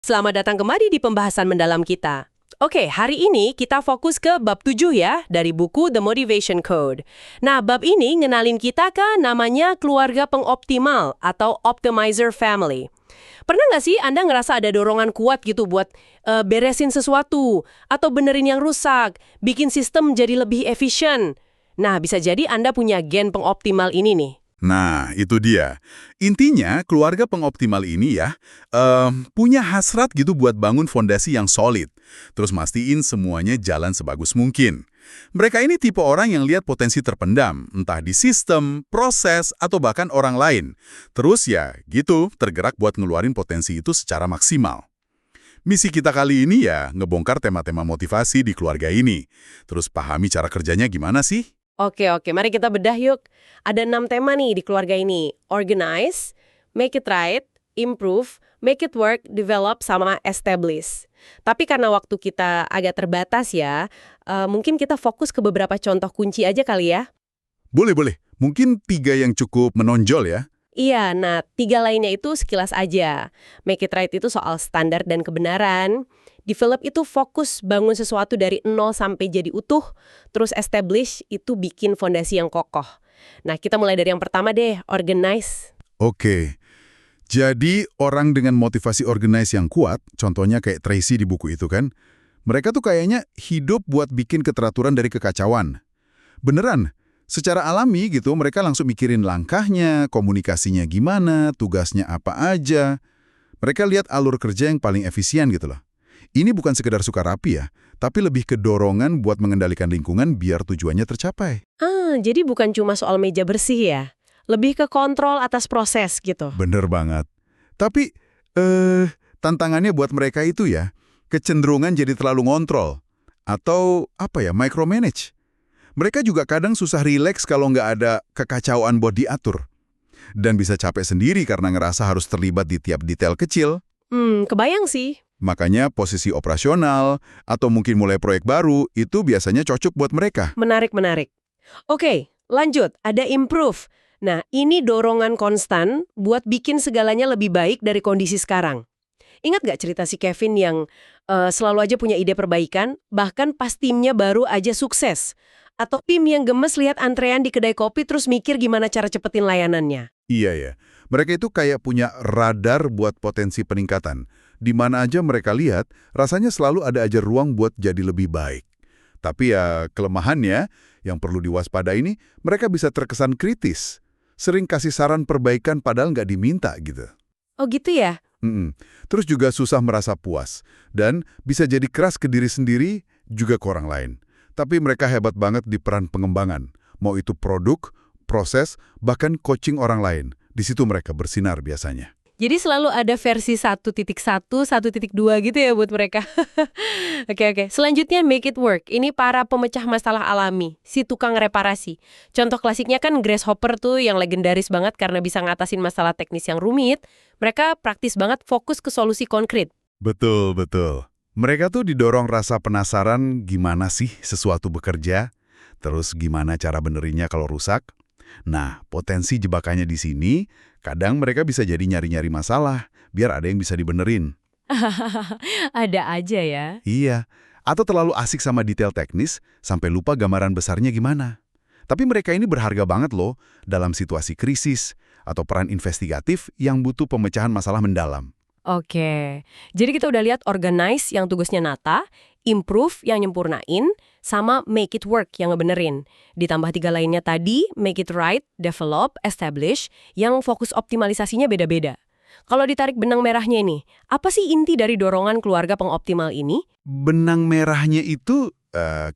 Selamat datang kembali di pembahasan mendalam kita. Oke, hari ini kita fokus ke bab 7 ya, dari buku The Motivation Code. Nah, bab ini ngenalin kita ke namanya keluarga pengoptimal atau optimizer family. Pernah nggak sih Anda ngerasa ada dorongan kuat gitu buat beresin sesuatu, atau benerin yang rusak, bikin sistem jadi lebih efisien? Nah, bisa jadi Anda punya gen pengoptimal ini nih. Nah, itu dia. Intinya, keluarga pengoptimal ini ya, punya hasrat gitu buat bangun fondasi yang solid. Terus mastiin semuanya jalan sebagus mungkin. Mereka ini tipe orang yang lihat potensi terpendam, entah di sistem, proses, atau bahkan orang lain. Terus ya, gitu, tergerak buat ngeluarin potensi itu secara maksimal. Misi kita kali ini ya, ngebongkar tema-tema motivasi di keluarga ini. Terus pahami cara kerjanya gimana sih? Oke, mari kita bedah yuk. Ada 6 tema nih di keluarga ini. Organize, make it right, improve, make it work, develop, sama establish. Tapi karena waktu kita agak terbatas ya, mungkin kita fokus ke beberapa contoh kunci aja kali ya. Boleh. Mungkin 3 yang cukup menonjol ya. Iya, nah 3 lainnya itu sekilas aja. Make it right itu soal standar dan kebenaran. Develop itu fokus bangun sesuatu dari nol sampai jadi utuh. Terus establish itu bikin fondasi yang kokoh. Nah, kita mulai dari yang pertama deh, organize. Oke. Jadi orang dengan motivasi organize yang kuat, contohnya kayak Tracy di buku itu kan, mereka tuh kayaknya hidup buat bikin keteraturan dari kekacauan. Beneran, secara alami gitu mereka langsung mikirin langkahnya, komunikasinya gimana, tugasnya apa aja. Mereka lihat alur kerja yang paling efisien gitu loh. Ini bukan sekedar suka rapi ya, tapi lebih ke dorongan buat mengendalikan lingkungan biar tujuannya tercapai. Jadi bukan cuma soal meja bersih ya. Lebih ke kontrol atas proses gitu. Bener banget. Tapi, tantangannya buat mereka itu ya, kecenderungan jadi terlalu ngontrol. Atau, micromanage. Mereka juga kadang susah rileks kalau nggak ada kekacauan buat diatur. Dan bisa capek sendiri karena ngerasa harus terlibat di tiap detail kecil. Kebayang sih. Makanya posisi operasional, atau mungkin mulai proyek baru, itu biasanya cocok buat mereka. Menarik. Oke, lanjut. Ada improve. Nah, ini dorongan konstan buat bikin segalanya lebih baik dari kondisi sekarang. Ingat gak cerita si Kevin yang selalu aja punya ide perbaikan, bahkan pas timnya baru aja sukses? Atau tim yang gemes lihat antrean di kedai kopi terus mikir gimana cara cepetin layanannya? Iya ya. Mereka itu kayak punya radar buat potensi peningkatan. Di mana aja mereka lihat, rasanya selalu ada aja ruang buat jadi lebih baik. Tapi ya kelemahannya, yang perlu diwaspada ini, mereka bisa terkesan kritis. Sering kasih saran perbaikan padahal nggak diminta gitu. Oh gitu ya? Terus juga susah merasa puas. Dan bisa jadi keras ke diri sendiri, juga ke orang lain. Tapi mereka hebat banget di peran pengembangan. Mau itu produk, proses, bahkan coaching orang lain. Di situ mereka bersinar biasanya. Jadi selalu ada versi 1.1, 1.2 gitu ya buat mereka. Oke. Selanjutnya make it work. Ini para pemecah masalah alami, si tukang reparasi. Contoh klasiknya kan Grasshopper tuh yang legendaris banget karena bisa ngatasin masalah teknis yang rumit. Mereka praktis banget fokus ke solusi konkret. Betul. Mereka tuh didorong rasa penasaran gimana sih sesuatu bekerja, terus gimana cara benerinnya kalau rusak. Nah, potensi jebakannya di sini, kadang mereka bisa jadi nyari-nyari masalah, biar ada yang bisa dibenerin. Ada aja ya. Iya, atau terlalu asik sama detail teknis, sampai lupa gambaran besarnya gimana. Tapi mereka ini berharga banget loh, dalam situasi krisis, atau peran investigatif yang butuh pemecahan masalah mendalam. Oke, jadi kita udah lihat organize yang tugasnya nata, improve yang nyempurnain, sama make it work yang ngebenerin. Ditambah 3 lainnya tadi, make it right, develop, establish, yang fokus optimalisasinya beda-beda. Kalau ditarik benang merahnya ini, apa sih inti dari dorongan keluarga pengoptimal ini? Benang merahnya itu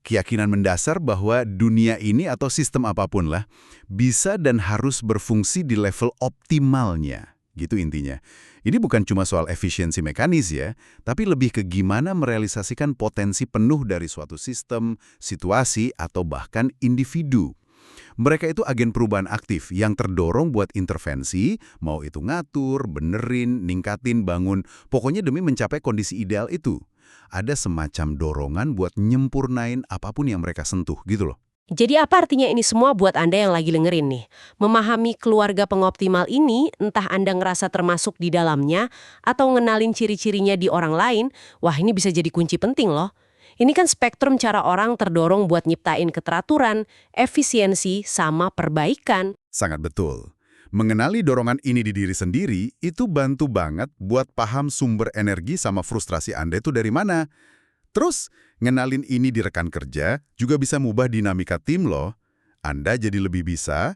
keyakinan mendasar bahwa dunia ini atau sistem apapun lah, bisa dan harus berfungsi di level optimalnya. Gitu intinya. Ini bukan cuma soal efisiensi mekanis ya, tapi lebih ke gimana merealisasikan potensi penuh dari suatu sistem, situasi, atau bahkan individu. Mereka itu agen perubahan aktif yang terdorong buat intervensi, mau itu ngatur, benerin, ningkatin, bangun, pokoknya demi mencapai kondisi ideal itu. Ada semacam dorongan buat nyempurnain apapun yang mereka sentuh gitu loh. Jadi apa artinya ini semua buat Anda yang lagi dengerin nih? Memahami keluarga pengoptimal ini, entah Anda ngerasa termasuk di dalamnya, atau ngenalin ciri-cirinya di orang lain, wah ini bisa jadi kunci penting loh. Ini kan spektrum cara orang terdorong buat nyiptain keteraturan, efisiensi, sama perbaikan. Sangat betul. Mengenali dorongan ini di diri sendiri itu bantu banget buat paham sumber energi sama frustrasi Anda itu dari mana. Terus, ngenalin ini di rekan kerja juga bisa mubah dinamika tim loh. Anda jadi lebih bisa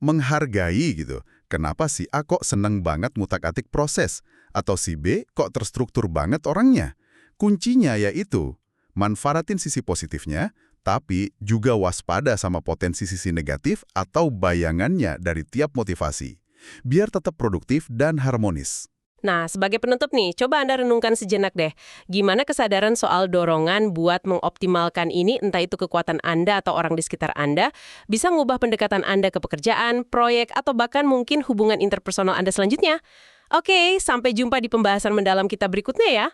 menghargai gitu. Kenapa si A kok seneng banget ngutak-atik proses? Atau si B kok terstruktur banget orangnya? Kuncinya yaitu, manfaatin sisi positifnya, tapi juga waspada sama potensi sisi negatif atau bayangannya dari tiap motivasi. Biar tetap produktif dan harmonis. Nah, sebagai penutup nih, coba Anda renungkan sejenak deh. Gimana kesadaran soal dorongan buat mengoptimalkan ini, entah itu kekuatan Anda atau orang di sekitar Anda, bisa ngubah pendekatan Anda ke pekerjaan, proyek, atau bahkan mungkin hubungan interpersonal Anda selanjutnya? Oke, sampai jumpa di pembahasan mendalam kita berikutnya ya.